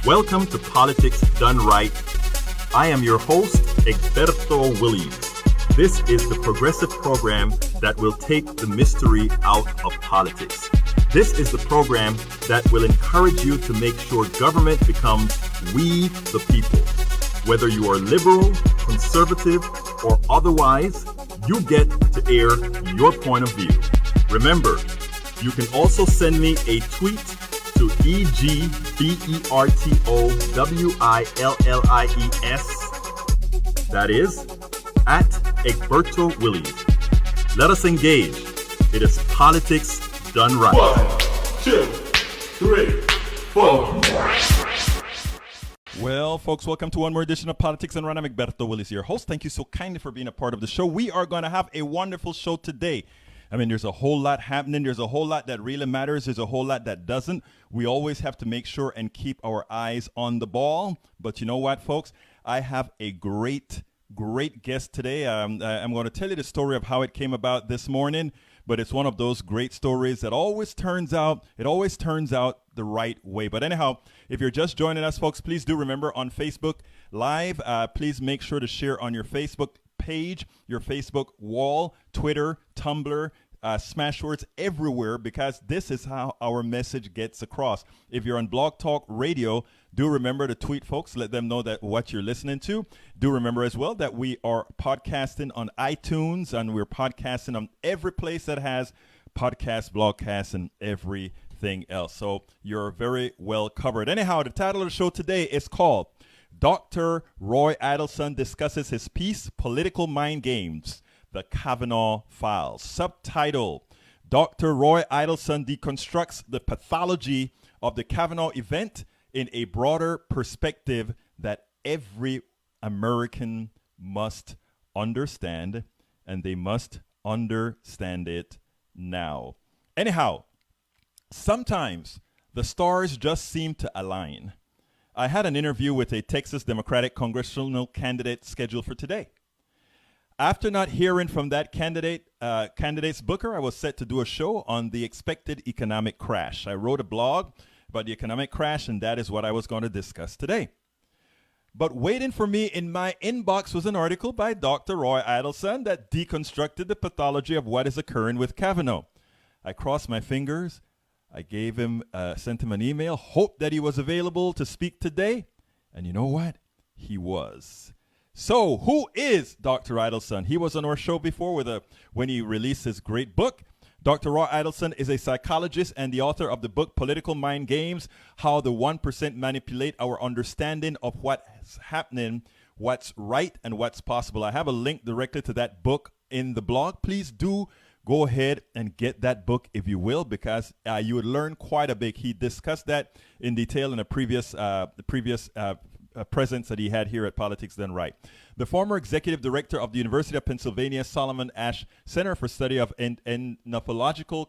Welcome to Politics Done Right. I am your host, Egberto Willies. This is the progressive program that will take the mystery out of politics. This is the program that will encourage you to make sure government becomes we the people. Whether you are liberal, conservative, or otherwise, you get to air your point of view. Remember, you can also send me a tweet to EGBERTOWILLIES. That is, at Egberto Willies. Let us engage. It is politics done right. 1, 2, 3, 4. Well, folks, welcome to one more edition of Politics and Run. I'm Egberto Willies, your host. Thank you so kindly for being a part of the show. We are going to have a wonderful show today. I mean, there's a whole lot happening. There's a whole lot that really matters. There's a whole lot that doesn't. We always have to make sure and keep our eyes on the ball. But you know what, folks? I have a great guest today. I'm going to tell you the story of how it came about this morning. But it's one of those great stories that always turns out the right way. But anyhow, if you're just joining us, folks, please do remember on Facebook Live, please make sure to share on your Facebook page, your Facebook wall, Twitter, Tumblr, Smashwords, everywhere, because this is how our message gets across. If you're on Blog Talk Radio, do remember to tweet folks, let them know that what you're listening to. Do remember as well that we are podcasting on iTunes, and we're podcasting on every place that has podcasts, blogcasts, and everything else. So you're very well covered. Anyhow, the title of the show today is called Dr. Roy Eidelson discusses his piece, Political Mind Games, the Kavanaugh File. Subtitle, Dr. Roy Eidelson deconstructs the pathology of the Kavanaugh event in a broader perspective that every American must understand, and they must understand it now. Anyhow, sometimes the stars just seem to align. I had an interview with a Texas Democratic Congressional Candidate scheduled for today. After not hearing from that candidate's booker, I was set to do a show on the expected economic crash. I wrote a blog about the economic crash, and that is what I was going to discuss today. But waiting for me in my inbox was an article by Dr. Roy Eidelson that deconstructed the pathology of what is occurring with Kavanaugh. I crossed my fingers. I sent him an email, hoped that he was available to speak today. And you know what? He was. So who is Dr. Eidelson? He was on our show before when he released his great book. Dr. Roy Eidelson is a psychologist and the author of the book Political Mind Games, How the 1% Manipulate Our Understanding of What's Happening, What's Right, and What's Possible. I have a link directly to that book in the blog. Please do go ahead and get that book, if you will, because you would learn quite a bit. He discussed that in detail in a previous presence that he had here at Politics Done Right. The former executive director of the University of Pennsylvania Solomon Asch Center for Study of Ethnopolitical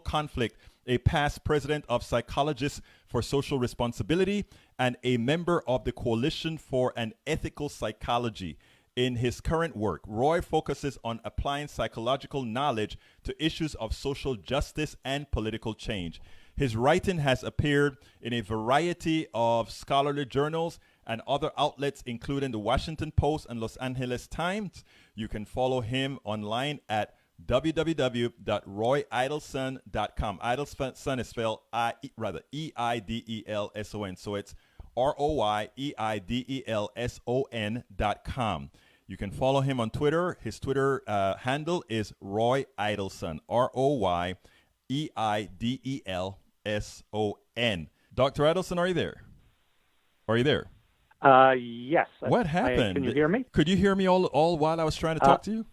Conflict, a past president of Psychologists for Social Responsibility, and a member of the Coalition for an Ethical Psychology. In his current work, Roy focuses on applying psychological knowledge to issues of social justice and political change. His writing has appeared in a variety of scholarly journals and other outlets, including the Washington Post and Los Angeles Times. You can follow him online at www.royeidelson.com. Eidelson is spelled E-I-D-E-L-S-O-N. So it's ROYEIDELSON.com. You can follow him on Twitter. His Twitter handle is Roy Eidelson, ROYEIDELSON. Dr. Eidelson, are you there? Yes. What happened? Can you hear me? Could you hear me all while I was trying to talk to you?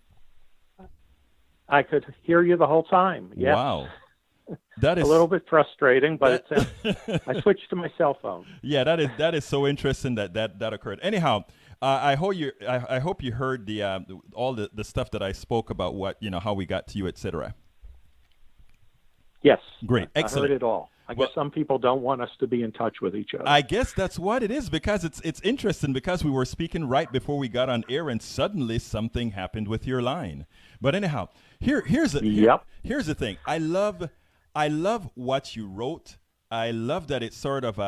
I could hear you the whole time. Yes. Wow. That is a little bit frustrating, but I switched to my cell phone. Yeah, that is so interesting that occurred. Anyhow, I hope you heard all the stuff that I spoke about, how we got to you, etc. Yes. Great. Excellent. I heard it all. I guess some people don't want us to be in touch with each other. I guess that's what it is, because it's interesting, because we were speaking right before we got on air and suddenly something happened with your line. But anyhow, here's the thing. I love what you wrote. I love that it sort of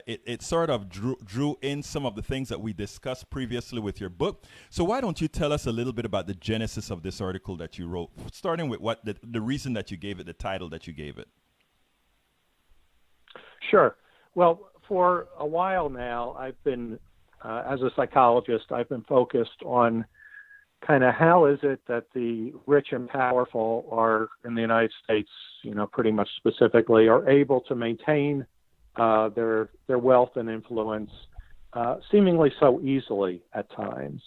it sort of drew in some of the things that we discussed previously with your book. So why don't you tell us a little bit about the genesis of this article that you wrote, starting with what the reason that you gave it, the title that you gave it. Sure. Well, for a while now, I've been, as a psychologist, I've been focused on kind of how is it that the rich and powerful are in the United States, pretty much specifically, are able to maintain their wealth and influence seemingly so easily at times.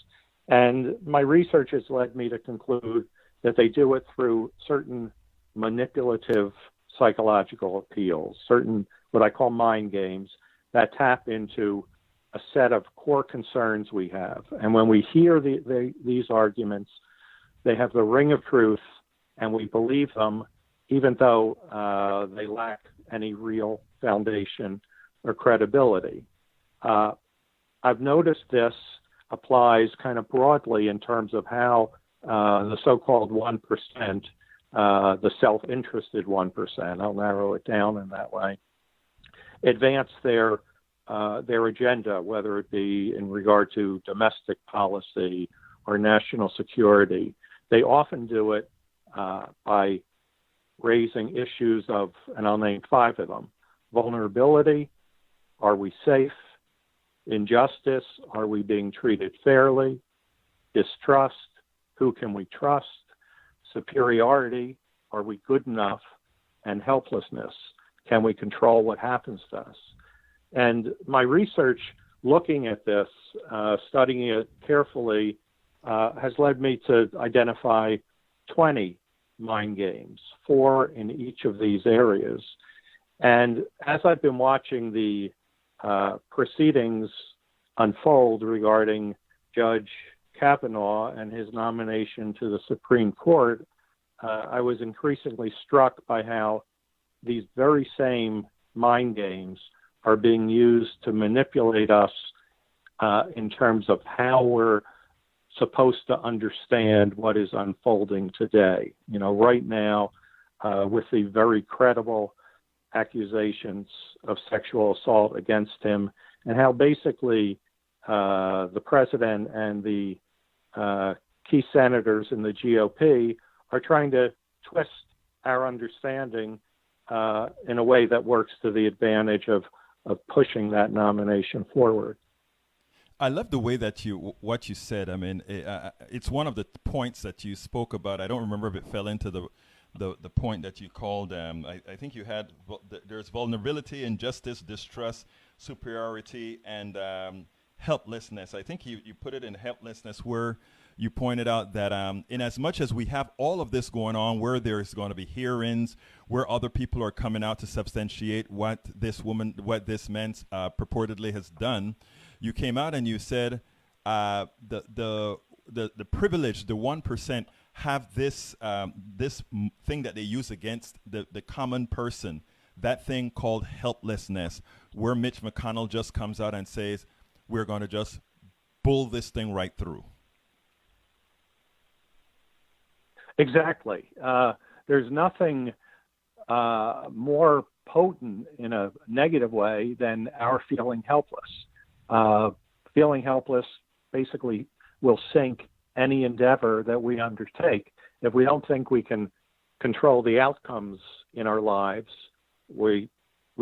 And my research has led me to conclude that they do it through certain manipulative psychological appeals, certain what I call mind games that tap into a set of core concerns we have. And when we hear these arguments, they have the ring of truth, and we believe them, even though they lack any real foundation or credibility. I've noticed this applies kind of broadly in terms of how the so-called 1%, the self-interested 1%, I'll narrow it down in that way, advance their agenda, whether it be in regard to domestic policy or national security. They often do it by raising issues of, and I'll name 5 of them: vulnerability, are we safe? Injustice, are we being treated fairly? Distrust, who can we trust? Superiority, are we good enough? And helplessness, can we control what happens to us? And my research looking at this, studying it carefully, has led me to identify 20 mind games, 4 in each of these areas. And as I've been watching the proceedings unfold regarding Judge Kavanaugh and his nomination to the Supreme Court, I was increasingly struck by how these very same mind games are being used to manipulate us in terms of how we're supposed to understand what is unfolding today. Right now, with the very credible accusations of sexual assault against him, and how basically the president and the key senators in the GOP are trying to twist our understanding in a way that works to the advantage of pushing that nomination forward. I love the way that what you said. I mean, it's one of the points that you spoke about. I don't remember if it fell into the point that you called. I think you had there's vulnerability, injustice, distrust, superiority, and helplessness. I think you put it in helplessness, where you pointed out that in as much as we have all of this going on, where there's going to be hearings, where other people are coming out to substantiate what this man purportedly has done, you came out and you said the privileged, the 1%, have this this thing that they use against the common person, that thing called helplessness, where Mitch McConnell just comes out and says, we're going to just bull this thing right through. Exactly. There's nothing more potent in a negative way than our feeling helpless. Feeling helpless basically will sink any endeavor that we undertake. If we don't think we can control the outcomes in our lives, we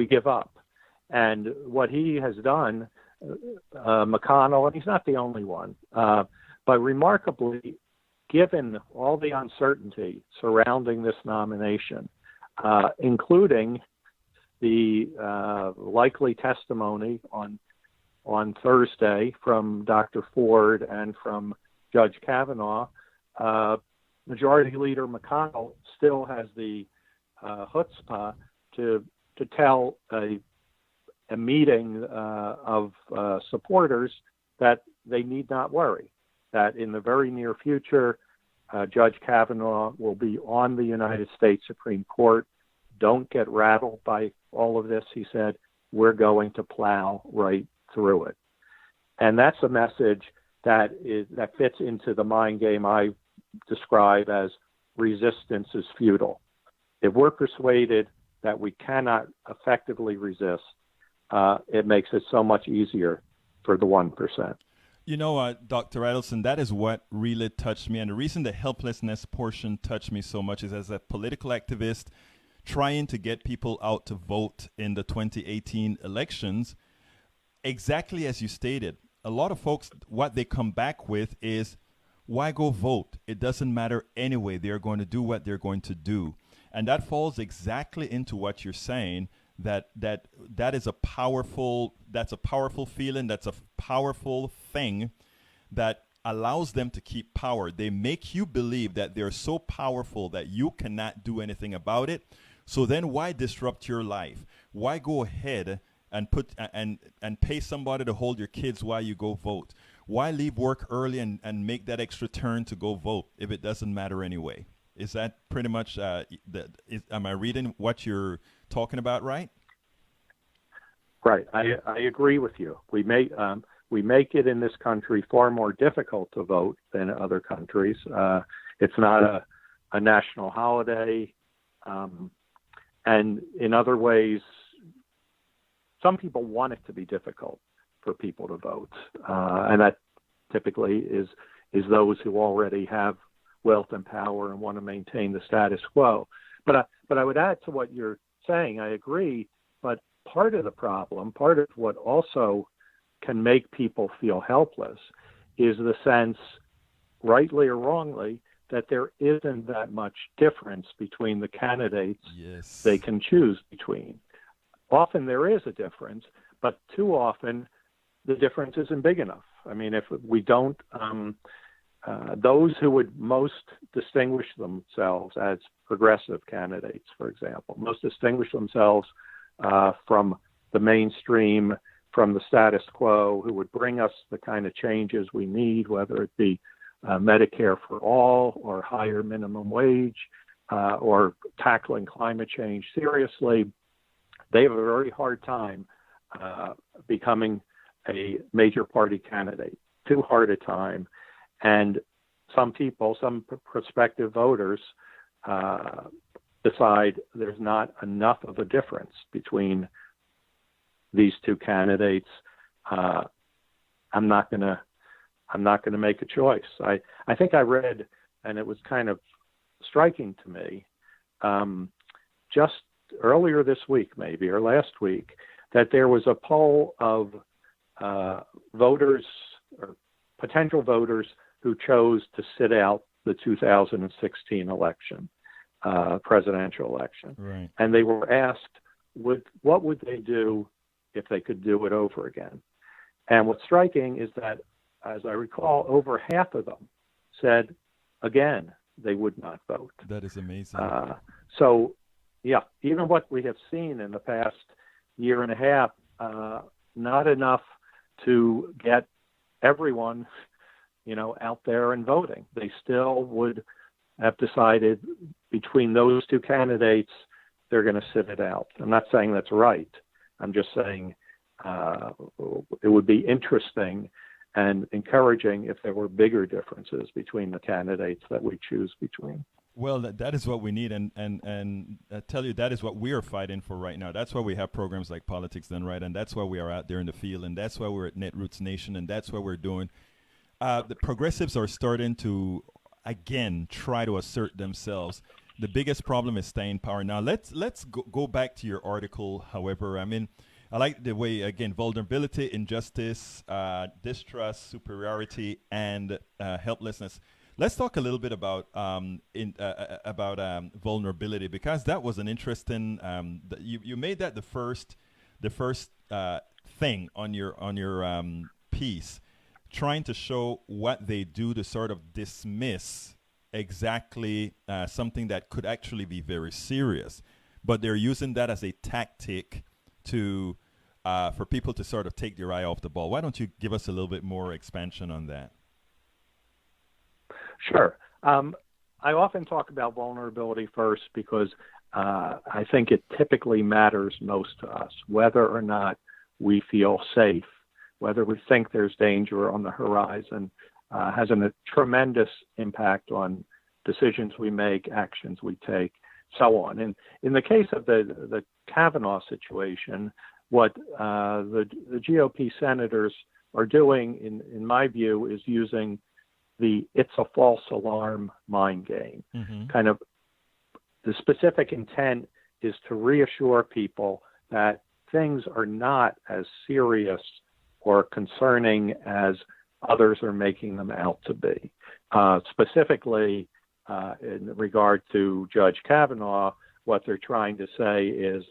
give up. And what he has done, McConnell, and he's not the only one, but remarkably, given all the uncertainty surrounding this nomination, including the likely testimony on Thursday from Dr. Ford and from Judge Kavanaugh, Majority Leader McConnell still has the chutzpah to tell a meeting of supporters that they need not worry, that in the very near future, Judge Kavanaugh will be on the United States Supreme Court. Don't get rattled by all of this, he said. We're going to plow right through it. And that's a message that fits into the mind game I describe as resistance is futile. If we're persuaded that we cannot effectively resist, it makes it so much easier for the 1%. You know, Dr. Eidelson, that is what really touched me. And the reason the helplessness portion touched me so much is as a political activist trying to get people out to vote in the 2018 elections, exactly as you stated, a lot of folks, what they come back with is, why go vote? It doesn't matter anyway. They're going to do what they're going to do. And that falls exactly into what you're saying, that is a powerful feeling, that's a powerful thing that allows them to keep power. They make you believe that they're so powerful that you cannot do anything about it. So then why disrupt your life? Why go ahead and put and pay somebody to hold your kids while you go vote? Why leave work early and make that extra turn to go vote if it doesn't matter anyway? Is that pretty much, am I reading what you're talking about right? Right. I agree with you. We make it in this country far more difficult to vote than other countries. It's not a national holiday. And in other ways, some people want it to be difficult for people to vote. And that typically is those who already have wealth and power and want to maintain the status quo. But I would add to what you're saying, I agree, but part of the problem, part of what also can make people feel helpless is the sense, rightly or wrongly, that there isn't that much difference between the candidates they can choose between. Often there is a difference, but too often the difference isn't big enough. I mean, if we don't, those who would most distinguish themselves as progressive candidates, for example, most distinguish themselves from the mainstream, from the status quo, who would bring us the kind of changes we need, whether it be Medicare for all or higher minimum wage or tackling climate change seriously. They have a very hard time becoming a major party candidate, too hard a time. And some people, some prospective voters decide there's not enough of a difference between these two candidates. I'm not going to make a choice. I think I read, and it was kind of striking to me, just earlier this week, maybe, or last week, that there was a poll of voters or potential voters who chose to sit out the 2016 election, presidential election. Right. And they were asked, what would they do if they could do it over again? And what's striking is that, as I recall, over half of them said, again, they would not vote. That is amazing. So, yeah, even what we have seen in the past year and a half, not enough to get everyone, out there and voting. They still would have decided between those two candidates, they're going to sit it out. I'm not saying that's right. I'm just saying it would be interesting and encouraging if there were bigger differences between the candidates that we choose between. Well, that is what we need, and I tell you, that is what we are fighting for right now. That's why we have programs like Politics Done Right, and that's why we are out there in the field, and that's why we're at Netroots Nation, and that's what we're doing. The progressives are starting to, again, try to assert themselves. The biggest problem is staying power. Now, let's go back to your article, however. I mean, I like the way, again, vulnerability, injustice, distrust, superiority, and helplessness. Let's talk a little bit about vulnerability, because that was an interesting. You made that the first thing on your piece, trying to show what they do to sort of dismiss exactly something that could actually be very serious, but they're using that as a tactic to for people to sort of take their eye off the ball. Why don't you give us a little bit more expansion on that? Sure. I often talk about vulnerability first because I think it typically matters most to us, whether or not we feel safe, whether we think there's danger on the horizon, has a tremendous impact on decisions we make, actions we take. so on. And in the case of the Kavanaugh situation, what the GOP senators are doing, in my view, is using the "it's a false alarm" mind game. Kind of the specific intent is to reassure people that things are not as serious or concerning as others are making them out to be. Specifically, in regard to Judge Kavanaugh, what they're trying to say is,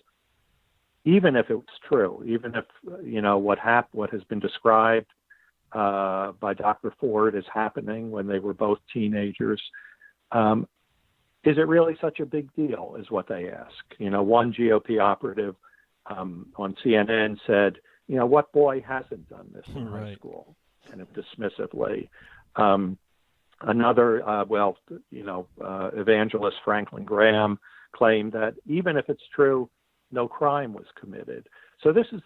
even if it's true, even if what has been described by Dr. Ford as happening when they were both teenagers, is it really such a big deal? Is what they ask. One GOP operative on CNN said, what boy hasn't done this in high school? Kind of dismissively. Another, evangelist Franklin Graham claimed that even if it's true, no crime was committed. So this is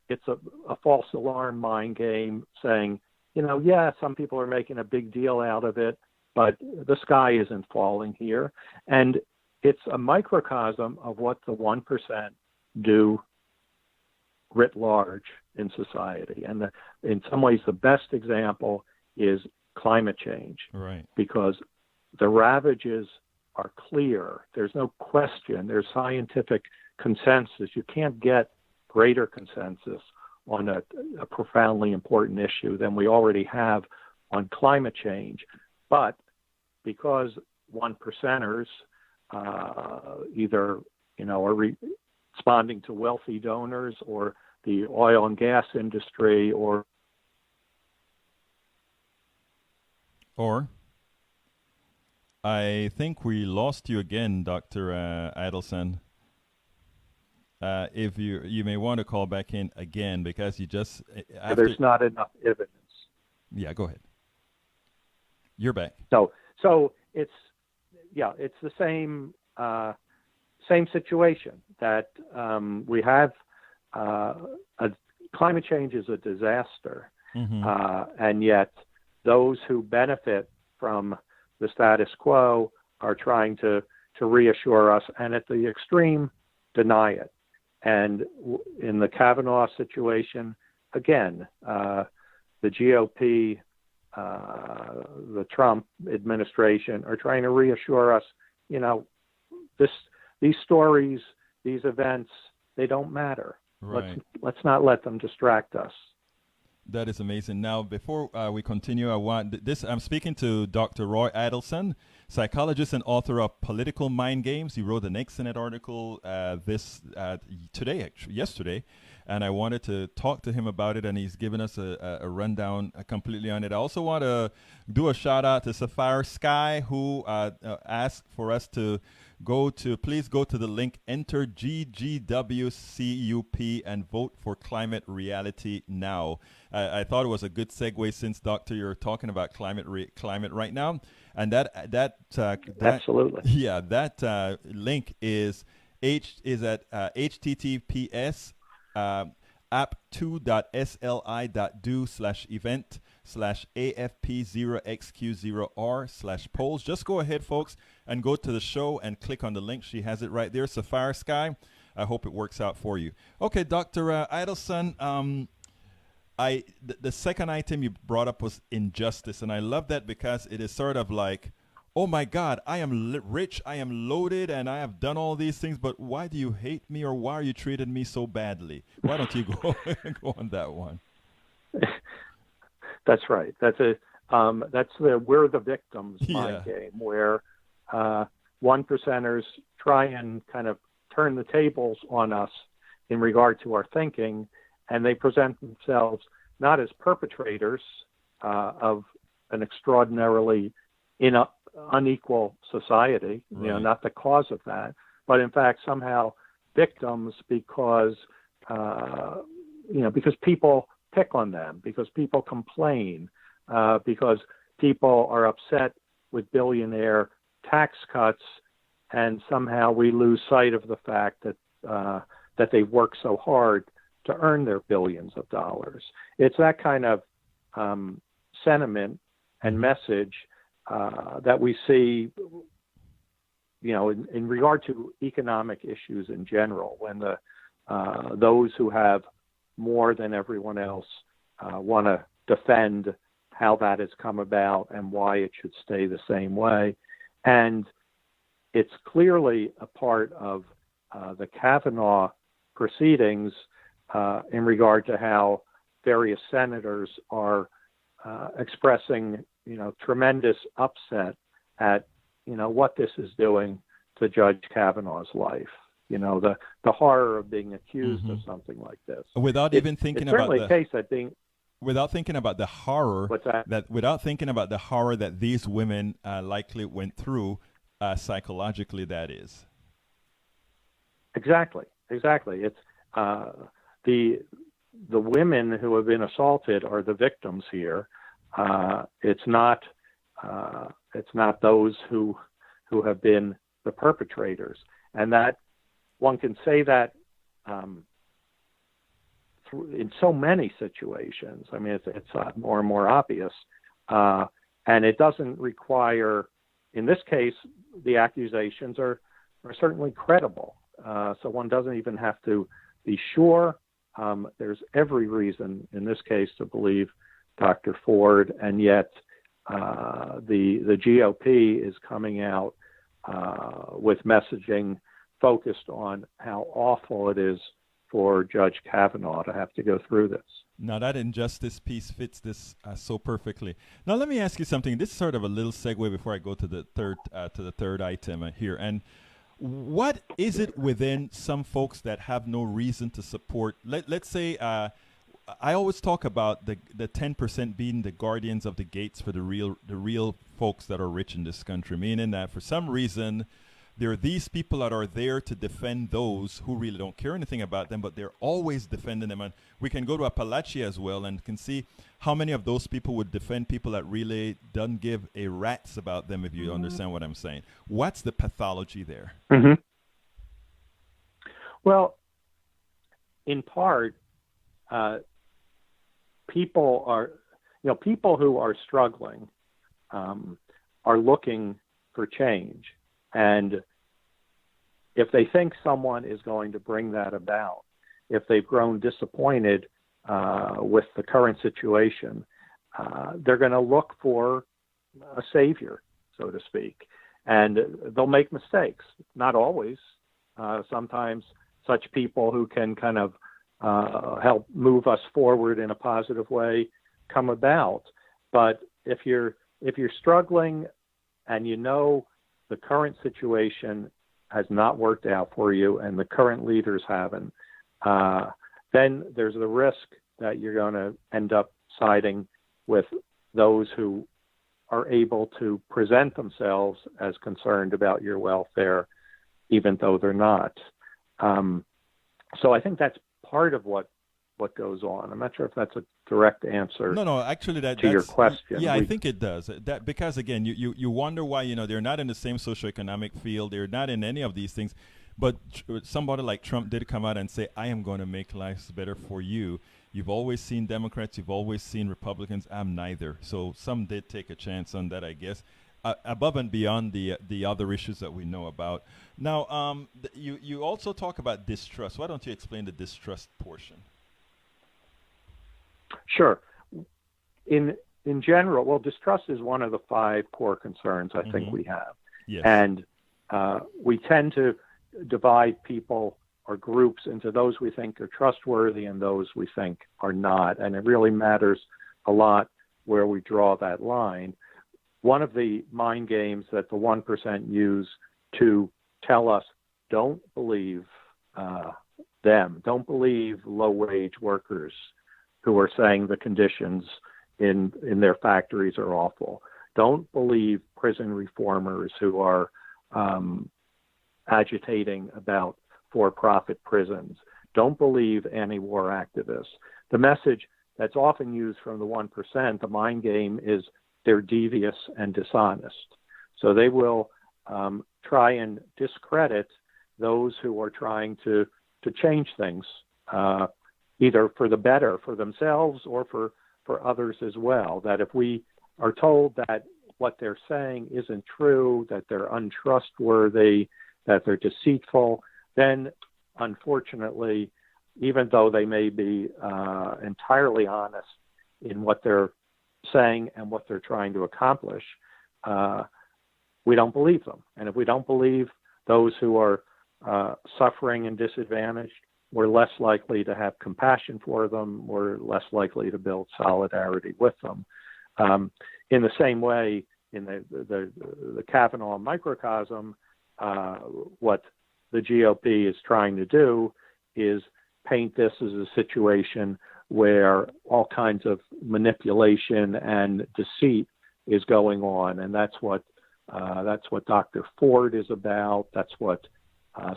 it's a false alarm mind game saying, some people are making a big deal out of it, but the sky isn't falling here. And it's a microcosm of what the 1% do writ large in society. And in some ways, the best example is climate change. Right. Because the ravages are clear. There's no question. There's scientific consensus. You can't get greater consensus on a profoundly important issue than we already have on climate change. But because 1%ers either are responding to wealthy donors or the oil and gas industry or I think we lost you again, Dr. Eidelson. If you may want to call back in again, because you just there's not enough evidence. Yeah, go ahead. You're back. So it's the same situation that we have. Climate change is a disaster, and yet those who benefit from the status quo are trying to reassure us, and at the extreme, deny it. And in the Kavanaugh situation, again, the GOP, the Trump administration are trying to reassure us, these stories, these events, they don't matter. Right. Let's not let them distract us. That is amazing. Now, before we continue, I'm speaking to Dr. Roy Eidelson, psychologist and author of Political Mind Games. He wrote an excellent article yesterday, and I wanted to talk to him about it, and he's given us a rundown completely on it. I also want to do a shout out to Sapphire Sky, who asked for us to please go to the link, enter GGWCUP and vote for climate reality now. I thought it was a good segue since, Doctor, you're talking about climate right now. And that absolutely. Yeah, that link is at https app2.sli.do/event/AFP0XQ0R/polls. Just go ahead, folks, and go to the show and click on the link. She has it right there, Sapphire Sky. I hope it works out for you. Okay, Dr. Eidelson, the second item you brought up was injustice, and I love that because it is sort of like, oh my God, I am rich, I am loaded, and I have done all these things, but why do you hate me, or why are you treating me so badly? Why don't you go on that one? That's right. We're the victims mind game, where 1%ers try and kind of turn the tables on us in regard to our thinking, and they present themselves not as perpetrators of an extraordinarily unequal society, right. Not the cause of that, but in fact somehow victims because people pick on them, because people complain, because people are upset with billionaire tax cuts, and somehow we lose sight of the fact that they work so hard to earn their billions of dollars. It's that kind of sentiment and message that we see, in regard to economic issues in general, when those who have more than everyone else want to defend how that has come about and why it should stay the same way. And it's clearly a part of the Kavanaugh proceedings in regard to how various senators are expressing, tremendous upset at, what this is doing to Judge Kavanaugh's life. The horror of being accused of something like this. Without even thinking about the case that being. Without thinking about the horror. What's that? Without thinking about the horror that these women likely went through psychologically, that is. Exactly. It's the women who have been assaulted are the victims here. It's not those who have been the perpetrators, and that one can say that in so many situations. I mean, it's more and more obvious, and it doesn't require. In this case, the accusations are certainly credible, so one doesn't even have to be sure. There's every reason in this case to believe Dr. Ford, and yet the GOP is coming out with messaging focused on how awful it is for Judge Kavanaugh to have to go through this. Now, that injustice piece fits this so perfectly. Now, let me ask you something. This is sort of a little segue before I go to the third item here. And what is it within some folks that have no reason to support? Let's say I always talk about the 10% being the guardians of the gates for the real folks that are rich in this country, meaning that for some reason there are these people that are there to defend those who really don't care anything about them, but they're always defending them. And we can go to Appalachia as well and can see how many of those people would defend people that really don't give a rat's about them, if you understand what I'm saying. What's the pathology there? Mm-hmm. Well, in part, people who are struggling are looking for change. And if they think someone is going to bring that about, if they've grown disappointed with the current situation, they're going to look for a savior, so to speak. And they'll make mistakes. Not always. Sometimes such people who can kind of help move us forward in a positive way come about. But if you're struggling and the current situation has not worked out for you and the current leaders haven't, then there's the risk that you're going to end up siding with those who are able to present themselves as concerned about your welfare, even though they're not. So I think that's part of what goes on. I'm not sure if that's a direct answer. No, actually, that's your question. Yeah, I think it does. Because again, you wonder why they're not in the same socioeconomic field. They're not in any of these things. But somebody like Trump did come out and say, "I am going to make lives better for you." You've always seen Democrats. You've always seen Republicans. I'm neither. So some did take a chance on that, I guess. Above and beyond the other issues that we know about. Now, you also talk about distrust. Why don't you explain the distrust portion? Sure. In general, well, distrust is one of the 5 core concerns I think we have. Yes. And we tend to divide people or groups into those we think are trustworthy and those we think are not. And it really matters a lot where we draw that line. One of the mind games that the 1% use to tell us, don't believe them, don't believe low-wage workers who are saying the conditions in their factories are awful. Don't believe prison reformers who are agitating about for-profit prisons. Don't believe anti-war activists. The message that's often used from the 1%, the mind game, is they're devious and dishonest. So they will try and discredit those who are trying to change things, either for the better for themselves or for others as well. That if we are told that what they're saying isn't true, that they're untrustworthy, that they're deceitful, then unfortunately, even though they may be entirely honest in what they're saying and what they're trying to accomplish, we don't believe them. And if we don't believe those who are suffering and disadvantaged, we're less likely to have compassion for them. We're less likely to build solidarity with them. In the same way, in the Kavanaugh microcosm, what the GOP is trying to do is paint this as a situation where all kinds of manipulation and deceit is going on, and that's what Dr. Ford is about. That's what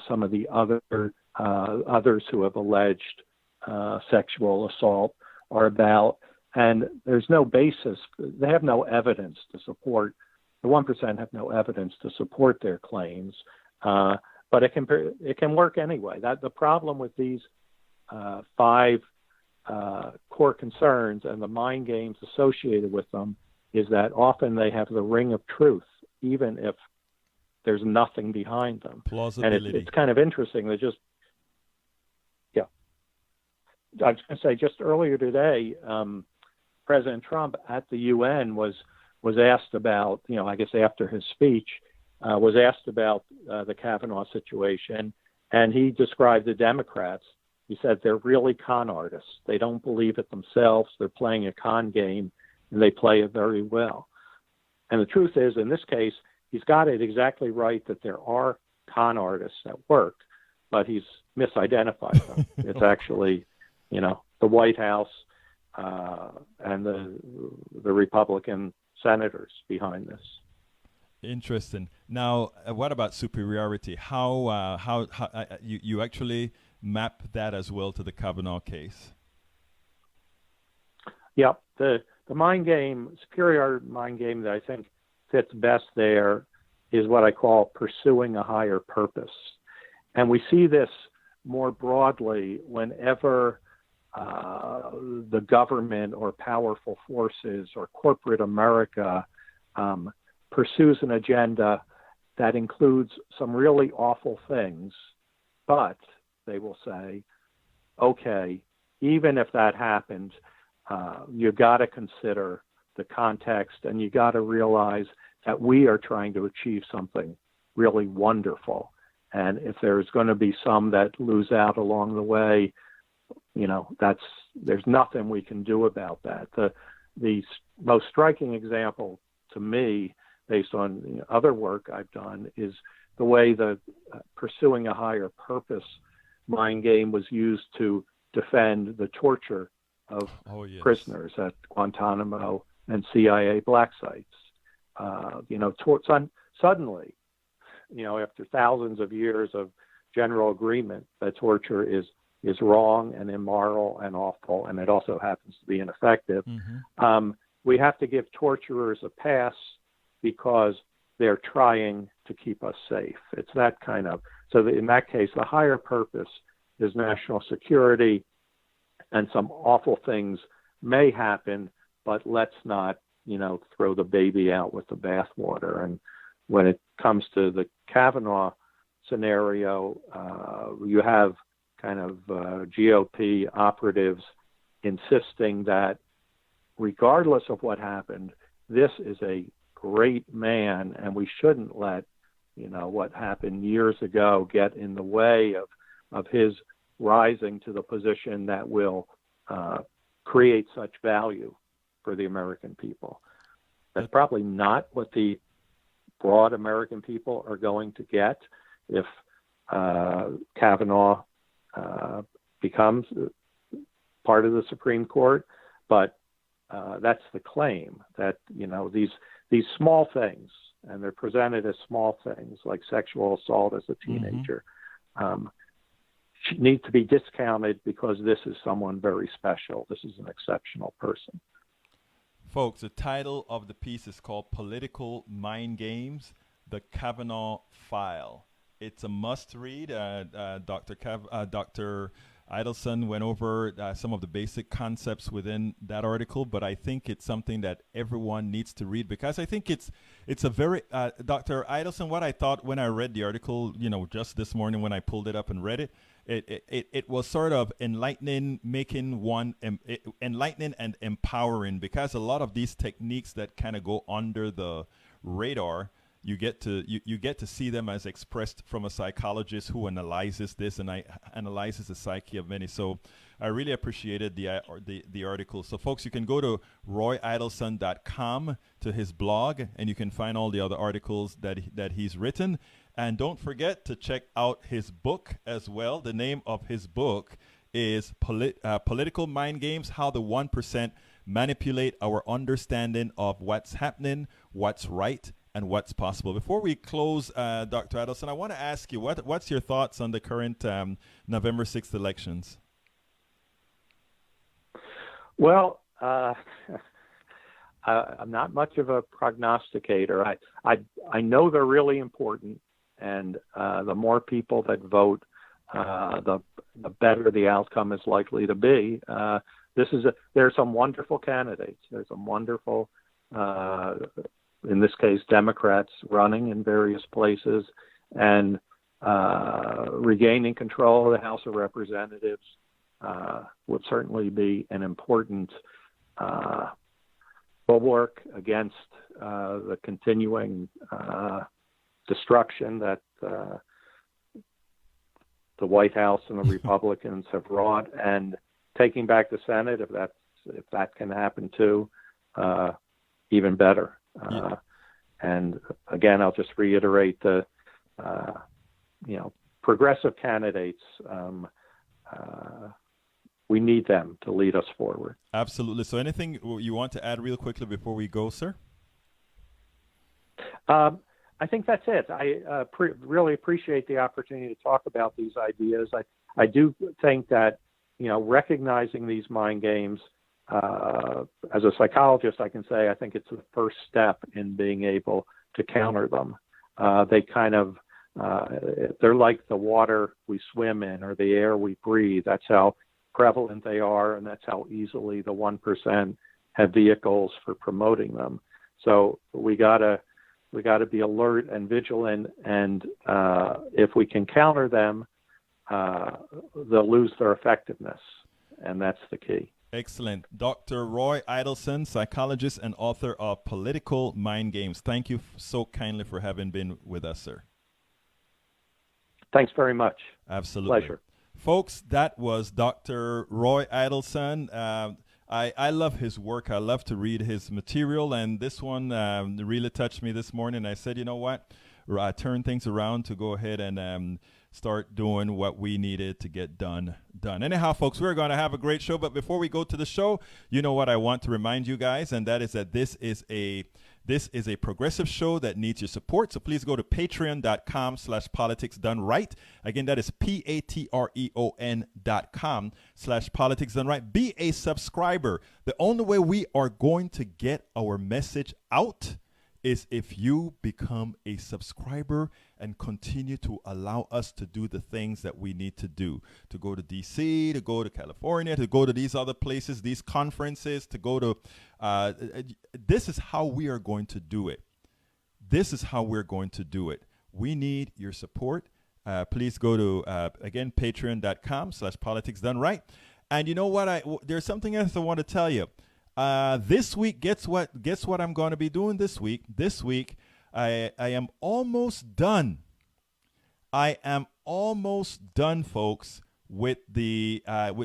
some of the others who have alleged sexual assault are about. And there's no basis. They have no evidence to support. The 1% have no evidence to support their claims, but it can work anyway. That the problem with these 5 core concerns and the mind games associated with them is that often they have the ring of truth, even if there's nothing behind them. Plausibility. And it's kind of interesting that I was going to say, just earlier today, President Trump at the UN was asked about, I guess after his speech, was asked about the Kavanaugh situation, and he described the Democrats. He said they're really con artists. They don't believe it themselves. They're playing a con game, and they play it very well. And the truth is, in this case, he's got it exactly right that there are con artists at work, but he's misidentified them. It's actually, the White House and the Republican senators behind this. Interesting. Now, what about superiority? How you actually map that as well to the Kavanaugh case? Yeah, the mind game, superior mind game that I think fits best there is what I call pursuing a higher purpose. And we see this more broadly whenever the government or powerful forces or corporate America pursues an agenda that includes some really awful things, but they will say, okay, even if that happened, you got to consider the context, and you got to realize that we are trying to achieve something really wonderful. And if there's going to be some that lose out along the way, there's nothing we can do about that. The most striking example to me, based on other work I've done, is the way the pursuing a higher purpose mind game was used to defend the torture of prisoners at Guantanamo and CIA black sites. Suddenly, after thousands of years of general agreement that torture is wrong and immoral and awful, and it also happens to be ineffective, we have to give torturers a pass because they're trying to keep us safe. It's that kind of, in that case, the higher purpose is national security, and some awful things may happen, but let's not, throw the baby out with the bathwater. And when it comes to the Kavanaugh scenario, you have kind of GOP operatives insisting that regardless of what happened, this is a great man, and we shouldn't let, what happened years ago get in the way of his rising to the position that will create such value for the American people. That's probably not what the broad American people are going to get if Kavanaugh becomes part of the Supreme Court, but that's the claim, that these small things, and they're presented as small things like sexual assault as a teenager, need to be discounted because this is someone very special. This is an exceptional person. Folks, the title of the piece is called Political Mind Games, The Kavanaugh File. It's a must-read. Dr. Eidelson went over some of the basic concepts within that article, but I think it's something that everyone needs to read, because I think it's a very Dr. Eidelson. What I thought when I read the article, just this morning when I pulled it up and read it, it was sort of enlightening, enlightening and empowering, because a lot of these techniques that kind of go under the radar, you get to see them as expressed from a psychologist who analyzes this and analyzes the psyche of many. So I really appreciated the article. So folks, you can go to royeidelson.com to his blog, and you can find all the other articles that he's written. And don't forget to check out his book as well. The name of his book is Political Mind Games: How the 1% Manipulate Our Understanding of What's Happening, What's Right, and What's Possible. Before we close, Dr. Eidelson, I want to ask you, what's your thoughts on the current November 6th elections? Well, I'm not much of a prognosticator. I know they're really important, and the more people that vote, the better the outcome is likely to be. There's some wonderful candidates. There's some wonderful, in this case, Democrats running in various places, and regaining control of the House of Representatives would certainly be an important bulwark against the continuing destruction that the White House and the Republicans have wrought, and taking back the Senate, if that can happen too, even better. And again, I'll just reiterate the progressive candidates. We need them to lead us forward. Absolutely. So anything you want to add real quickly before we go, sir? I think that's it. I really appreciate the opportunity to talk about these ideas. I do think that, recognizing these mind games, as a psychologist, I can say I think it's the first step in being able to counter them. They kind of, they're like the water we swim in or the air we breathe. That's how prevalent they are, and that's how easily the 1% have vehicles for promoting them. So we gotta be alert and vigilant, and if we can counter them, they'll lose their effectiveness, and that's the key. Excellent. Dr. Roy Eidelson, psychologist and author of Political Mind Games. Thank you so kindly for having been with us, sir. Thanks very much. Absolutely. Pleasure. Folks, that was Dr. Roy Eidelson. I love his work. I love to read his material, and this one really touched me this morning. I said, you know what? I turned things around to go ahead and start doing what we needed to get done. Anyhow, folks, we're going to have a great show. But before we go to the show, you know what I want to remind you guys, and that is that this is a progressive show that needs your support. So please go to patreon.com/politicsdoneright. Again, that is patreon.com/politicsdoneright. Be a subscriber. The only way we are going to get our message out is if you become a subscriber and continue to allow us to do the things that we need to do, to go to DC, to go to California, to go to these other places, these conferences, to go to, this is how we are going to do it. This is how we're going to do it. We need your support. Please go to, again, patreon.com/politicsdoneright. And you know what? There's something else I want to tell you. This week, guess what I'm going to be doing this week? This week, I am almost done. I am almost done, folks, with the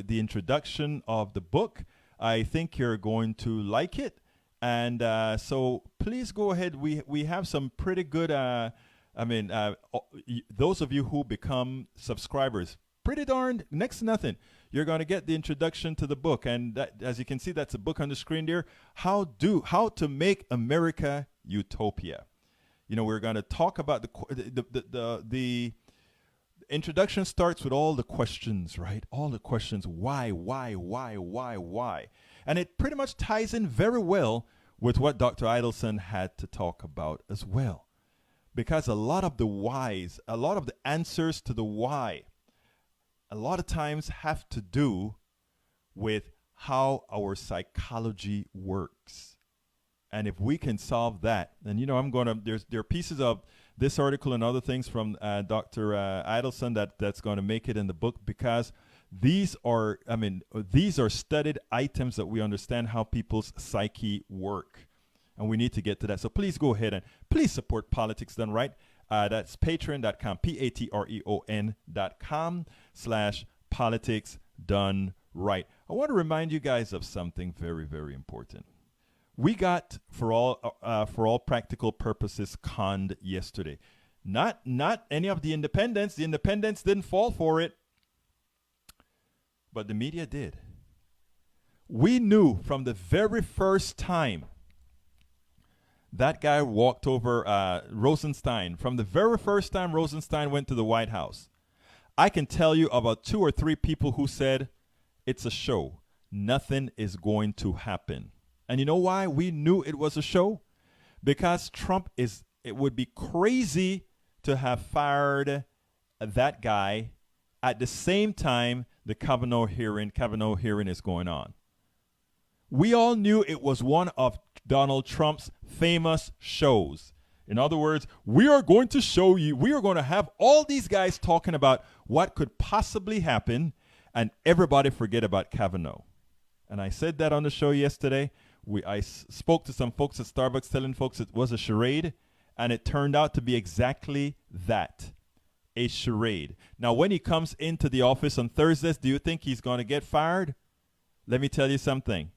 introduction of the book. I think you're going to like it. And so please go ahead. We have some pretty good, those of you who become subscribers, pretty darned next to nothing. You're going to get the introduction to the book. And that, as you can see, that's a book on the screen there. How to Make America Utopia. We're going to talk about the introduction starts with all the questions, right? All the questions. Why? And it pretty much ties in very well with what Dr. Eidelson had to talk about as well. Because a lot of the whys, a lot of the answers to the why, a lot of times have to do with how our psychology works. And if we can solve that, then, you know, there are pieces of this article and other things from Dr. Eidelson that's going to make it in the book, because these are studied items that we understand how people's psyche work. And we need to get to that. So please go ahead and please support Politics Done Right. That's patreon.com, patreon.com/politics done right. I want to remind you guys of something very, very important. We got, for all practical purposes, conned yesterday. Not any of the independents. The independents didn't fall for it, but the media did. We knew from the very first time that guy walked over Rosenstein. From the very first time Rosenstein went to the White House, I can tell you about 2 or 3 people who said, it's a show. Nothing is going to happen. And you know why we knew it was a show? Because it would be crazy to have fired that guy at the same time the Kavanaugh hearing is going on. We all knew it was one of Donald Trump's famous shows. In other words, we are going to have all these guys talking about what could possibly happen, and everybody forget about Kavanaugh. And I said that on the show yesterday. I spoke to some folks at Starbucks telling folks it was a charade, and it turned out to be exactly that, a charade. Now, when he comes into the office on Thursdays, do you think he's going to get fired? Let me tell you something.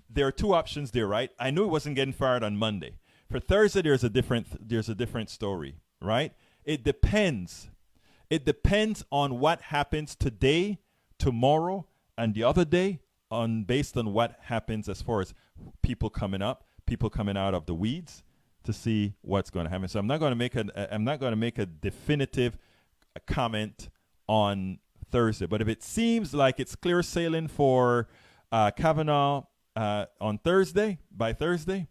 There are 2 options there, right? I knew he wasn't getting fired on Monday. For Thursday, there's a different story, right? It depends. It depends on what happens today, tomorrow, and the other day, based on what happens as far as people coming out of the weeds to see what's going to happen. So I'm not going to make a definitive comment on Thursday. But if it seems like it's clear sailing for Kavanaugh on Thursday, by Thursday,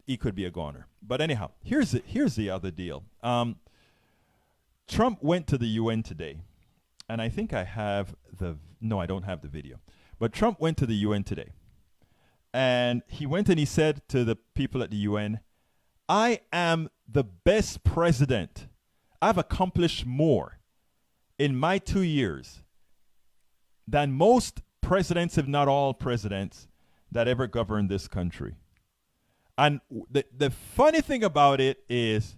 he could be a goner. But anyhow, here's the other deal. Trump went to the UN today, and I think I don't have the video. But Trump went to the UN today, and he went and he said to the people at the UN, I am the best president. I've accomplished more in my 2 years than most presidents, if not all presidents, that ever governed this country. And the funny thing about it is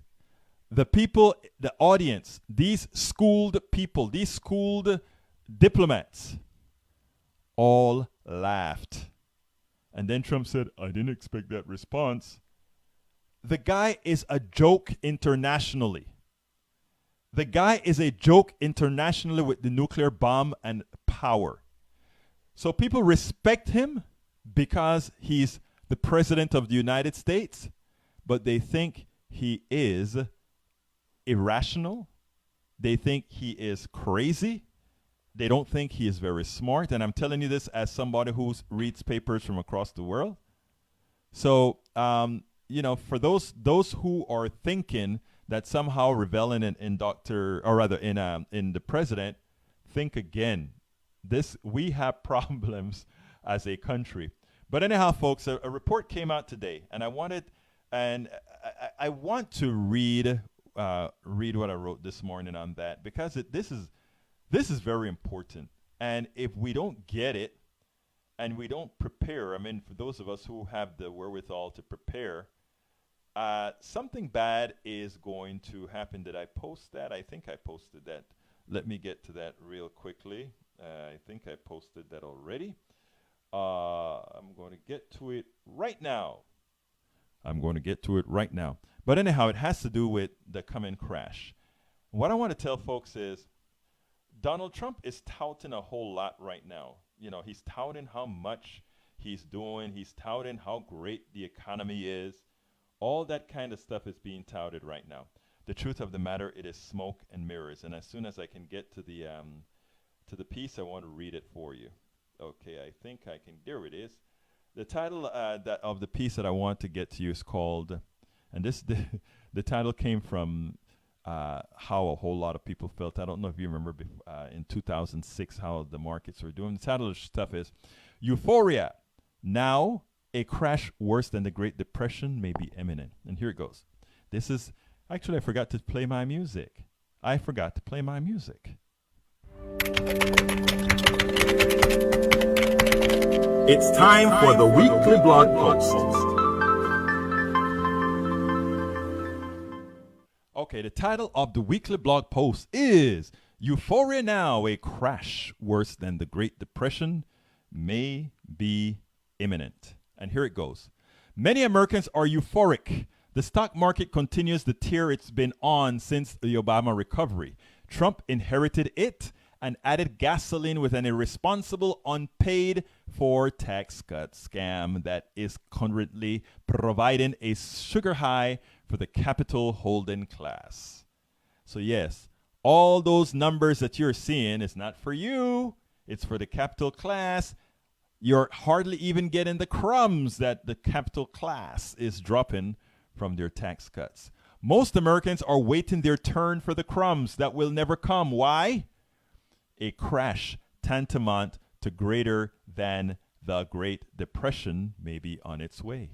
the people, the audience, these schooled people, these schooled diplomats, all laughed. And then Trump said, I didn't expect that response. The guy is a joke internationally. The guy is a joke internationally with the nuclear bomb and power. So people respect him because he's the president of the United States, but they think he is irrational. They think he is crazy. They don't think he is very smart. And I'm telling you this as somebody who reads papers from across the world. So, for those who are thinking that somehow reveling in the president, think again. We have problems as a country. But anyhow, folks, a report came out today, and I want to read what I wrote this morning on that, because this is very important. And if we don't get it and we don't prepare, for those of us who have the wherewithal to prepare, something bad is going to happen. Did I post that? I think I posted that. Let me get to that real quickly. I think I posted that already. I'm going to get to it right now. But anyhow, it has to do with the coming crash. What I want to tell folks is Donald Trump is touting a whole lot right now. He's touting how much he's doing. He's touting how great the economy is. All that kind of stuff is being touted right now. The truth of the matter, it is smoke and mirrors. And as soon as I can get to the piece, I want to read it for you. Okay, I think I can. There it is. The title of the piece that I want to get to you is called, and the title came from how a whole lot of people felt. I don't know if you remember in 2006 how the markets were doing. The title of the stuff is Euphoria. Now a crash worse than the Great Depression may be imminent. And here it goes. This is, actually I forgot to play my music. It's time for the weekly blog post. Okay, the title of the weekly blog post is Euphoria Now, a crash worse than the Great Depression may be imminent. And here it goes. Many Americans are euphoric. The stock market continues the tear it's been on since the Obama recovery. Trump inherited it and added gasoline with an irresponsible, unpaid for tax cut scam that is currently providing a sugar high for the capital holding class. So yes, all those numbers that you're seeing is not for you. It's for the capital class. You're hardly even getting the crumbs that the capital class is dropping from their tax cuts. Most Americans are waiting their turn for the crumbs that will never come. Why? A crash tantamount to greater than the Great Depression may be on its way.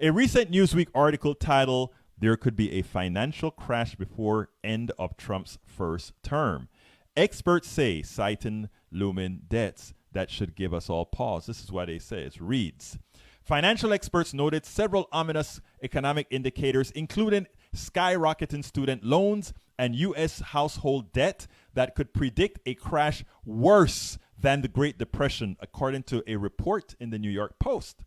A recent Newsweek article titled, "There Could Be a Financial Crash Before End of Trump's First Term." Experts say, citing looming debts, that should give us all pause. This is what they say. It reads, financial experts noted several ominous economic indicators, including skyrocketing student loans and U.S. household debt, that could predict a crash worse than the Great Depression, according to a report in the New York Post.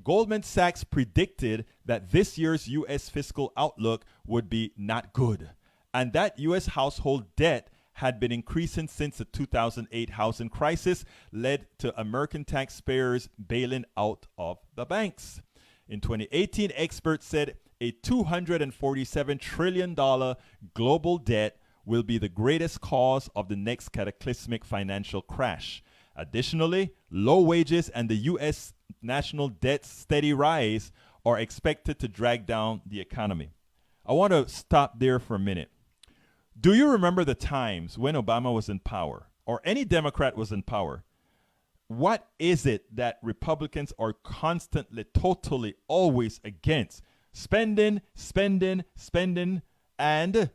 Goldman Sachs predicted that this year's U.S. fiscal outlook would be not good, and that U.S. household debt had been increasing since the 2008 housing crisis led to American taxpayers bailing out of the banks. In 2018, experts said a $247 trillion global debt will be the greatest cause of the next cataclysmic financial crash. Additionally, low wages and the U.S. national debt's steady rise are expected to drag down the economy. I want to stop there for a minute. Do you remember the times when Obama was in power, or any Democrat was in power? What is it that Republicans are constantly, totally, always against? Spending, spending, spending, and,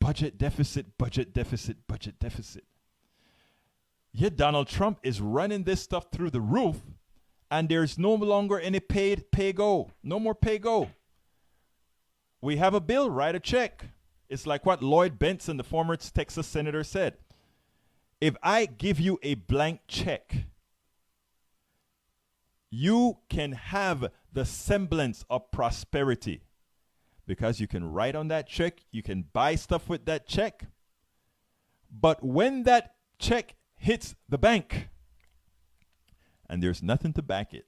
budget deficit, budget deficit, budget deficit. Yet Donald Trump is running this stuff through the roof, and there's no longer any pay-go. No more pay-go. We have a bill, write a check. It's like what Lloyd Benson, the former Texas senator, said. If I give you a blank check, you can have the semblance of prosperity because you can write on that check, you can buy stuff with that check. But when that check hits the bank and there's nothing to back it,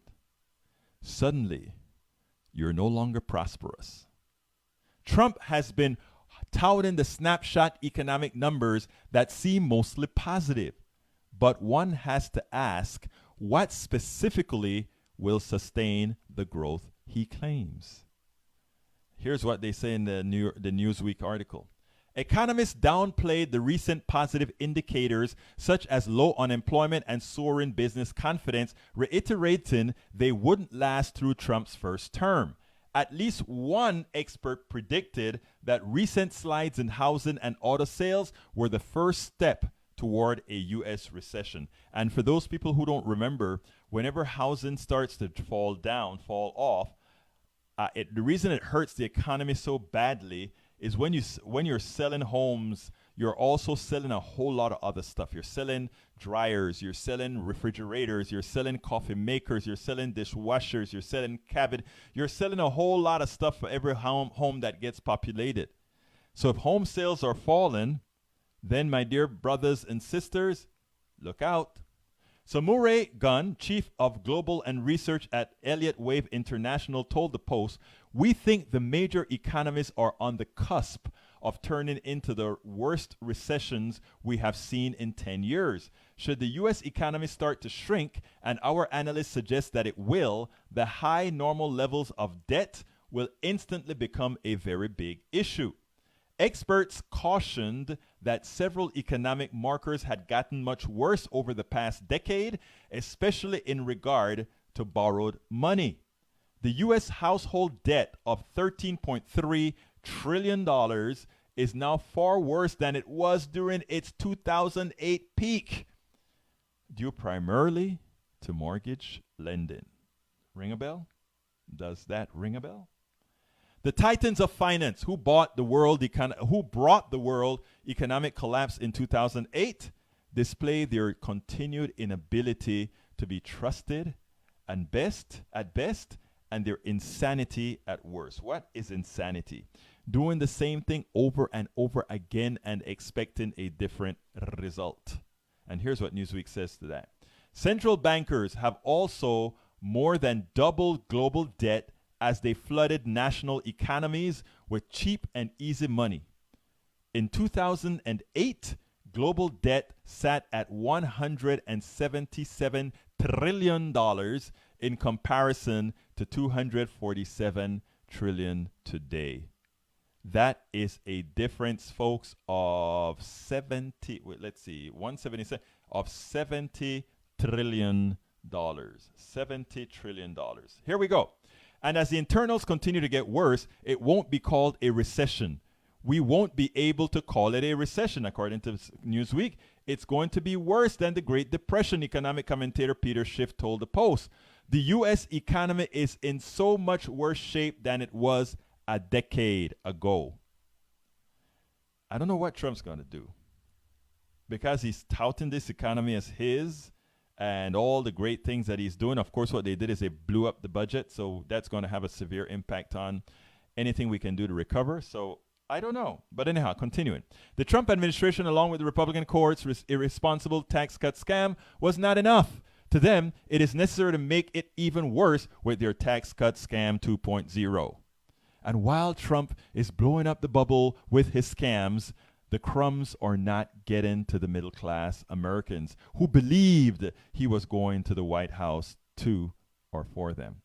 suddenly you're no longer prosperous. Trump has been touting the snapshot economic numbers that seem mostly positive, but one has to ask what specifically will sustain the growth he claims. Here's what they say in the Newsweek article. Economists downplayed the recent positive indicators such as low unemployment and soaring business confidence, reiterating they wouldn't last through Trump's first term. At least one expert predicted that recent slides in housing and auto sales were the first step toward a U.S. recession. And for those people who don't remember, whenever housing starts to fall off, the reason it hurts the economy so badly is when you're selling homes, you're also selling a whole lot of other stuff. You're selling dryers, you're selling refrigerators, you're selling coffee makers, you're selling dishwashers, you're selling cabinet, you're selling a whole lot of stuff for every home that gets populated. So if home sales are falling, then my dear brothers and sisters, look out. So Murray Gunn, chief of global and research at Elliott Wave International, told the Post, "We think the major economies are on the cusp of turning into the worst recessions we have seen in 10 years. Should the U.S. economy start to shrink, and our analysts suggest that it will, the high normal levels of debt will instantly become a very big issue. Experts cautioned that several economic markers had gotten much worse over the past decade, especially in regard to borrowed money. The U.S. household debt of $13.3 trillion is now far worse than it was during its 2008 peak, due primarily to mortgage lending. Ring a bell? Does that ring a bell? The titans of finance who brought the world economic collapse in 2008 display their continued inability to be trusted at best, and their insanity at worst. What is insanity? Doing the same thing over and over again and expecting a different result. And here's what Newsweek says to that. Central bankers have also more than doubled global debt as they flooded national economies with cheap and easy money. In 2008, global debt sat at $177 trillion in comparison to $247 trillion today. That is a difference, folks, of 70 trillion dollars. $70 trillion. Here we go. And as the internals continue to get worse, it won't be called a recession. We won't be able to call it a recession, according to Newsweek. It's going to be worse than the Great Depression, economic commentator Peter Schiff told the Post. The U.S. economy is in so much worse shape than it was a decade ago. I don't know what Trump's going to do, because he's touting this economy as his and all the great things that he's doing. Of course, what they did is they blew up the budget, so that's going to have a severe impact on anything we can do to recover. So I don't know. But anyhow, continuing. The Trump administration, along with the Republican court's irresponsible tax cut scam, was not enough. To them, it is necessary to make it even worse with their tax cut scam 2.0. And while Trump is blowing up the bubble with his scams, the crumbs are not getting to the middle class Americans who believed he was going to the White House to or for them.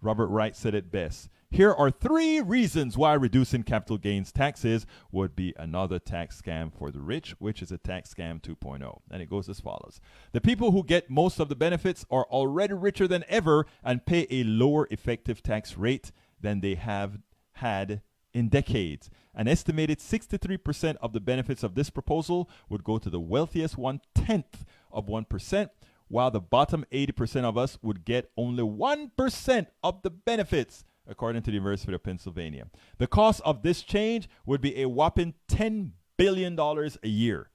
Robert Wright said it best. Here are 3 reasons why reducing capital gains taxes would be another tax scam for the rich, which is a tax scam 2.0. And it goes as follows. The people who get most of the benefits are already richer than ever and pay a lower effective tax rate than they have had in decades. An estimated 63% of the benefits of this proposal would go to the wealthiest 1/10 of 1%, while the bottom 80% of us would get only 1% of the benefits, according to the University of Pennsylvania. The cost of this change would be a whopping $10 billion a year.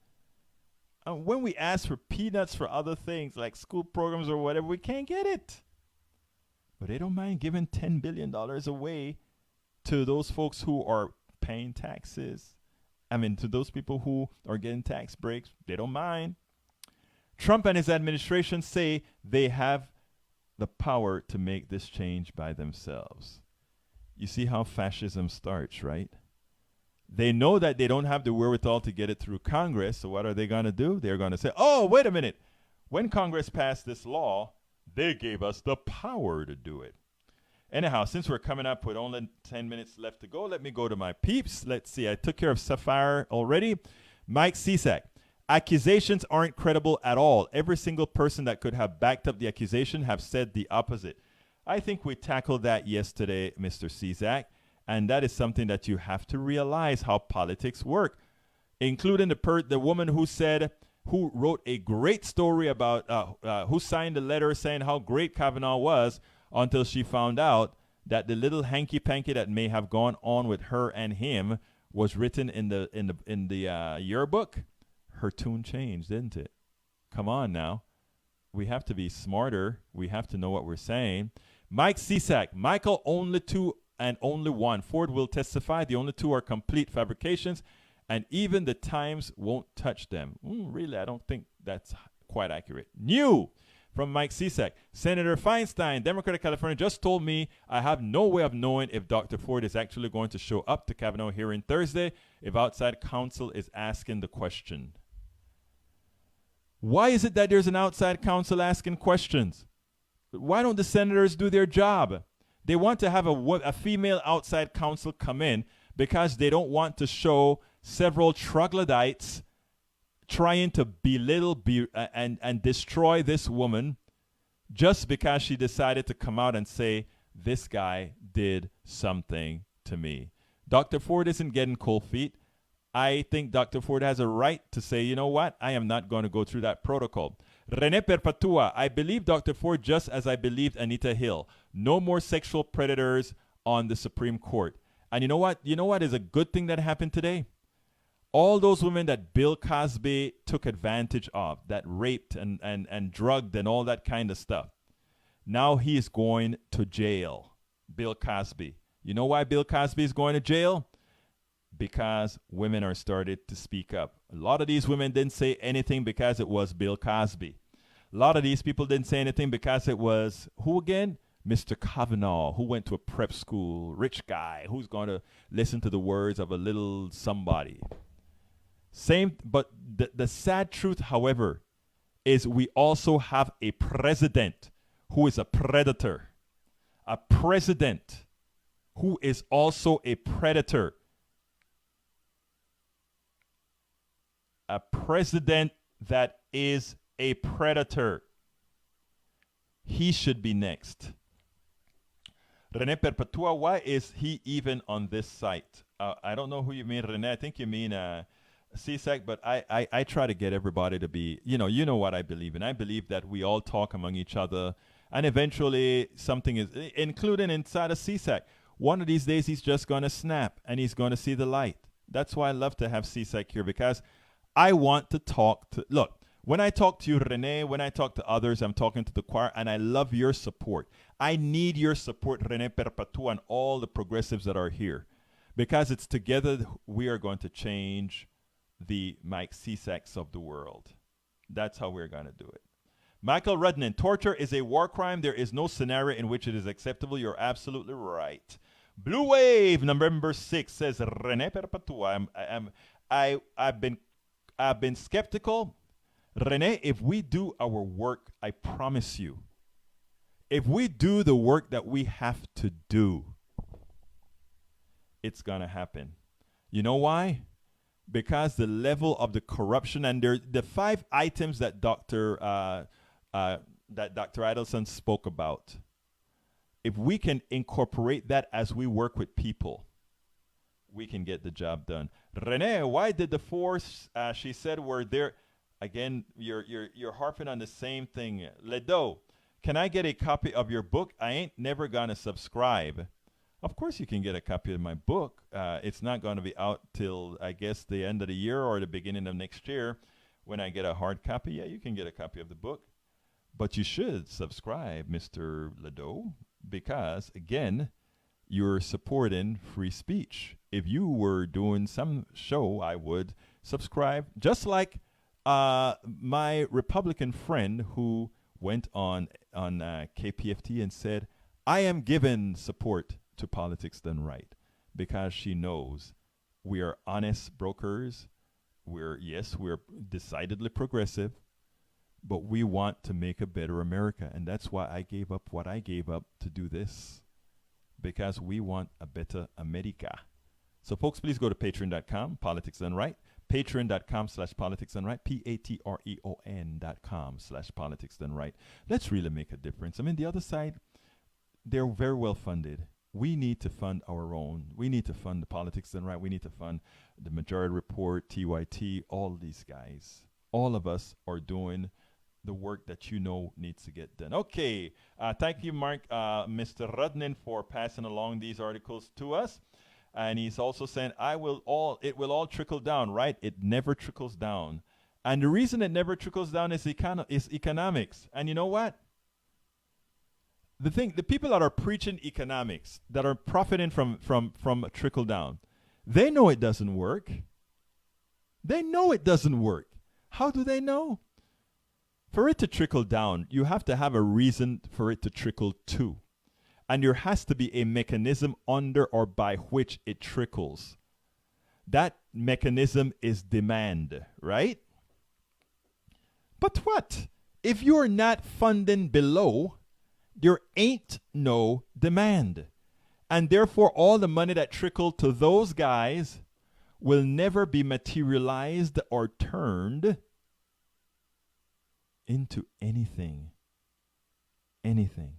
And when we ask for peanuts for other things like school programs or whatever, we can't get it. But they don't mind giving $10 billion away to those folks who are paying taxes. I mean, to those people who are getting tax breaks, they don't mind. Trump and his administration say they have the power to make this change by themselves. You see how fascism starts, right? They know that they don't have the wherewithal to get it through Congress, so what are they going to do? They're going to say, oh, wait a minute. When Congress passed this law, they gave us the power to do it. Anyhow, since we're coming up with only 10 minutes left to go, let me go to my peeps. Let's see. I took care of Sapphire already. Mike Cisak. Accusations aren't credible at all. Every single person that could have backed up the accusation have said the opposite. I think we tackled that yesterday, Mr. Cisak, and that is something that you have to realize how politics work, including the woman who wrote a great story about who signed a letter saying how great Kavanaugh was, until she found out that the little hanky-panky that may have gone on with her and him was written in the yearbook. Her tune changed, didn't it? Come on now. We have to be smarter. We have to know what we're saying. Mike Cisak. Michael, only 2 and only 1. Ford will testify. The only 2 are complete fabrications, and even the Times won't touch them. Really, I don't think that's quite accurate. New from Mike Cisak. Senator Feinstein, Democrat of California, just told me I have no way of knowing if Dr. Ford is actually going to show up to Kavanaugh hearing Thursday if outside counsel is asking the question. Why is it that there's an outside counsel asking questions? Why don't the senators do their job? They want to have a female outside counsel come in because they don't want to show several troglodytes trying to belittle and destroy this woman just because she decided to come out and say, this guy did something to me. Dr. Ford isn't getting cold feet. I think Dr. Ford has a right to say, you know what? I am not going to go through that protocol. Rene Perpetua, I believe Dr. Ford just as I believed Anita Hill. No more sexual predators on the Supreme Court. And you know what? You know what is a good thing that happened today? All those women that Bill Cosby took advantage of, that raped and drugged and all that kind of stuff. Now he is going to jail. Bill Cosby. You know why Bill Cosby is going to jail? Because women are started to speak up. A lot of these women didn't say anything because it was Bill Cosby. A lot of these people didn't say anything because it was, who again? Mr. Kavanaugh, who went to a prep school, rich guy, who's going to listen to the words of a little somebody. Same, but the sad truth, however, is we also have a president who is a predator. A president who is also a predator. A president that is a predator. He should be next. Rene Perpetua, why is he even on this site? I don't know who you mean, Rene. I think you mean CSEC, but I try to get everybody to be, you know what I believe in. I believe that we all talk among each other, and eventually something is, including inside of CSEC. One of these days he's just going to snap, and he's going to see the light. That's why I love to have CSEC here, because I want to talk to, look, when I talk to you, Rene, when I talk to others, I'm talking to the choir, and I love your support. I need your support, Rene Perpetua, and all the progressives that are here, because it's together we are going to change the Mike CSECs of the world. That's how we're going to do it. Michael Rudnan, torture is a war crime. There is no scenario in which it is acceptable. You're absolutely right. Blue Wave, November 6, says Rene Perpetua. I've been skeptical. Rene, if we do our work, I promise you, if we do the work that we have to do, it's going to happen. You know why? Because the level of the corruption, and the 5 items that Dr. Eidelson spoke about, if we can incorporate that as we work with people, we can get the job done. Rene, why did the 4 she said were there? Again, you're harping on the same thing. Ledo, can I get a copy of your book? I ain't never gonna subscribe. Of course you can get a copy of my book. It's not going to be out till, I guess, the end of the year or the beginning of next year when I get a hard copy. Yeah, you can get a copy of the book. But you should subscribe, Mr. Ledo, because, again, you're supporting free speech. If you were doing some show, I would subscribe. Just like my Republican friend who went on KPFT and said, I am giving support to Politics Done Right, because she knows we are honest brokers. We're decidedly progressive, but we want to make a better America. And that's why I gave up what I gave up to do this, because we want a better America. So folks, please go to patreon.com, Politics Done Right, patreon.com/Politics Done Right, patreon.com/Politics Done Right. Let's really make a difference. I mean, the other side, they're very well funded. We need to fund our own. We need to fund the Politics Done Right. We need to fund the Majority Report, TYT, all these guys. All of us are doing the work that needs to get done. Okay. Thank you, Mark, Mr. Rudnin, for passing along these articles to us. And he's also saying, it will all trickle down, right? It never trickles down. And the reason it never trickles down is economics. And you know what? The people that are preaching economics, that are profiting from a trickle down, they know it doesn't work. They know it doesn't work. How do they know? For it to trickle down, you have to have a reason for it to trickle to. And there has to be a mechanism under or by which it trickles. That mechanism is demand, right? But what? If you're not funding below, there ain't no demand. And therefore, all the money that trickled to those guys will never be materialized or turned into anything. Anything.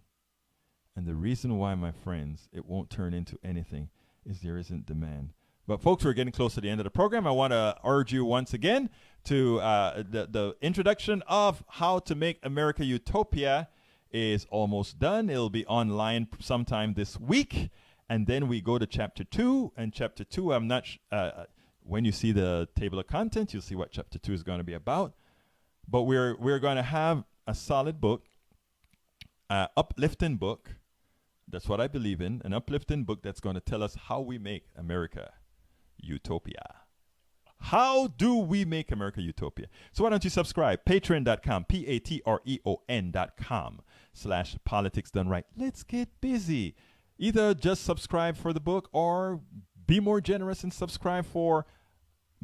And the reason why, my friends, it won't turn into anything is there isn't demand. But folks, we're getting close to the end of the program. I want to urge you once again to the introduction of How to Make America Utopia is almost done. It'll be online sometime this week. And then we go to chapter 2. And chapter 2, I'm not when you see the table of contents, you'll see what chapter 2 is going to be about. But we're going to have a solid book, uplifting book. That's what I believe in, an uplifting book that's going to tell us how we make America utopia. How do we make America utopia? So why don't you subscribe? Patreon.com, patreon.com/politics done right. Let's get busy. Either just subscribe for the book or be more generous and subscribe for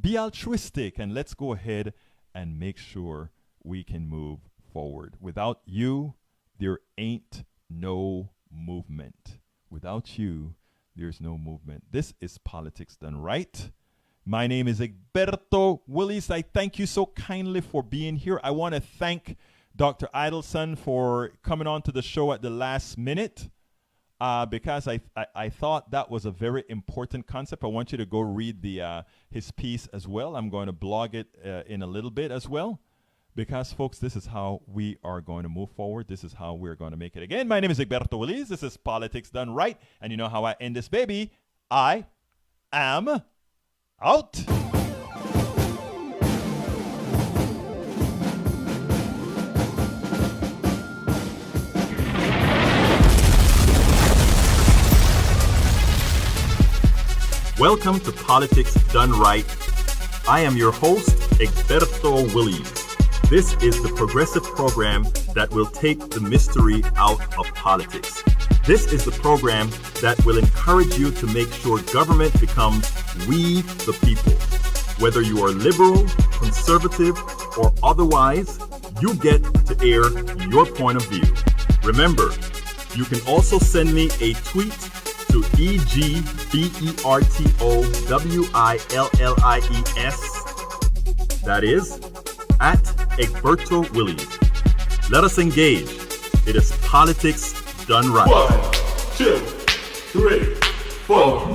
be altruistic. And let's go ahead and make sure we can move forward. Without you, there ain't no movement. Without you, there's no movement. This is Politics Done Right. My name is Egberto Willis. I thank you so kindly for being here. I want to thank Dr. Eidelson for coming on to the show at the last minute because I thought that was a very important concept. I want you to go read his piece as well. I'm going to blog it in a little bit as well. Because, folks, this is how we are going to move forward. This is how we're going to make it. Again, my name is Egberto Willis. This is Politics Done Right. And you know how I end this, baby. I am out. Welcome to Politics Done Right. I am your host, Egberto Willis. This is the progressive program that will take the mystery out of politics. This is the program that will encourage you to make sure government becomes we the people. Whether you are liberal, conservative, or otherwise, you get to air your point of view. Remember, you can also send me a tweet to EGBERTOWILLIES. That is at Egberto Willis. Let us engage. It is Politics Done Right. 1, 2, 3, 4.